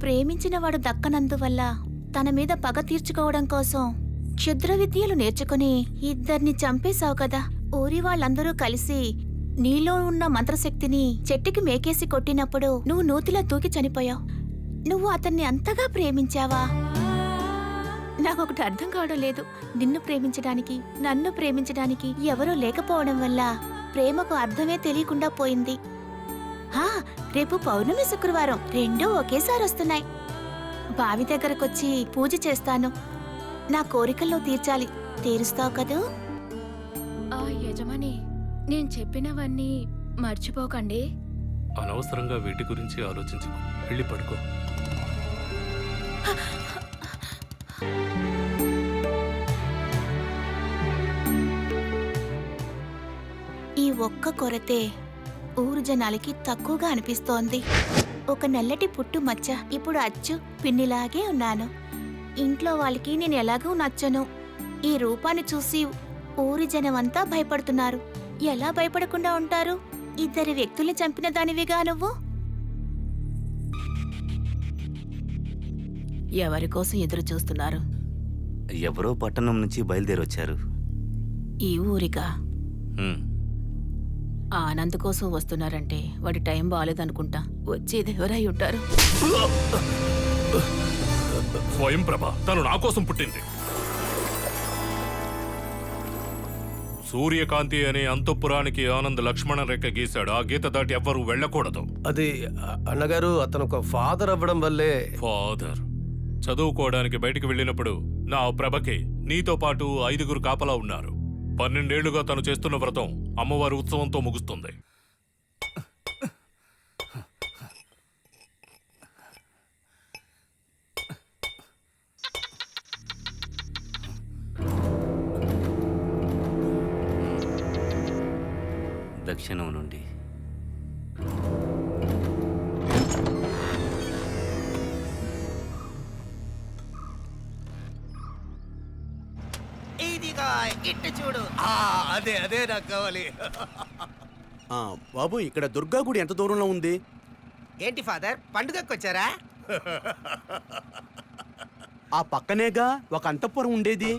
ప్రేమించినవాడు దక్కనందువల్ల తన మీద పగ తీర్చుకోవడం కోసం క్షుద్ర విద్యలు నేర్చుకుని ఇద్దరిని చంపేశావు కదా. ఊరి వాళ్ళందరూ కలిసి నీలో ఉన్న మంత్రశక్తిని చెట్టుకి మేకేసి కొట్టినప్పుడు నువ్వు నూతిలో దూకి చనిపోయావు. నువ్వు అతన్ని అంతగా ప్రేమించావా? నాకొకటి అర్థం కావడం లేదు. నిన్ను ప్రేమించడానికి, నన్ను ప్రేమించడానికి ఎవరూ లేకపోవడం వల్ల ప్రేమకు అర్థమే తెలియకుండా పోయింది. రేపు పౌర్ణమి, శుక్రవారం రెండూ ఒకేసారి వస్తున్నాయి. బావి దగ్గరకొచ్చి పూజ చేస్తాను. నా కోరికల్లో తీర్చాలి. తీరుస్తావు కదూ? యజమాని, నేను చెప్పినవన్నీ మర్చిపోకండి. అనవసరంగా వీటి గురించి ఆలోచించుకో. వెళ్ళి పడుకో. ఈ ఒక్క కొరతే ఊరు జనాలకి తక్కువగా అనిపిస్తోంది. ఒక నల్లటి పుట్టు మచ్చ. ఇప్పుడు అచ్చు పిన్నిలాగే ఉన్నాను. ఇంట్లో వాళ్ళకి నేను ఎలాగూ నచ్చను. ఈ రూపాన్ని చూసి ఊరి జనమంతా భయపడుతున్నారు. ఎలా భయపడకుండా ఉంటారు? ఇద్దరి వ్యక్తుల్ని చంపిన దానివిగా నువ్వు. ఎవరి కోసం ఎదురు చూస్తున్నారు? ఎవరో పట్టణం నుంచి బయలుదేరొచ్చారు. ఈ ఊరిగా? ఆనంద్ కోసం వస్తున్నారంటే వాడి టైం బాగాలేదనుకుంటా. వచ్చేది ఎవరై ఉంటారు? స్వయం ప్రభ తను నా కోసం పుట్టింది. సూర్యకాంతి అనే అంతఃపురానికి ఆనంద్ లక్ష్మణ రేఖ గీశాడు. ఆ గీత దాటి ఎవ్వరూ వెళ్ళకూడదు. అది అన్నగారు, అతను ఒక ఫాదర్ అవ్వడం వల్లే. ఫాదర్ చదువుకోవడానికి బయటికి వెళ్ళినప్పుడు నా ప్రభకి నీతో పాటు 5గురు కాపలా ఉన్నారు. 12 ఏళ్లుగా తను చేస్తున్న వ్రతం అమ్మవారి ఉత్సవంతో ముగుస్తుంది. దక్షిణం నుండి ఇట్టు చూడు. అదే అదే నాకు కావాలి. బాబు, ఇక్కడ దుర్గా గుడి ఎంత దూరంలో ఉంది? ఏంటి ఫాదర్, పండుగకి వచ్చారా? ఆ పక్కనేగా ఒక అంతఃపురం ఉండేది.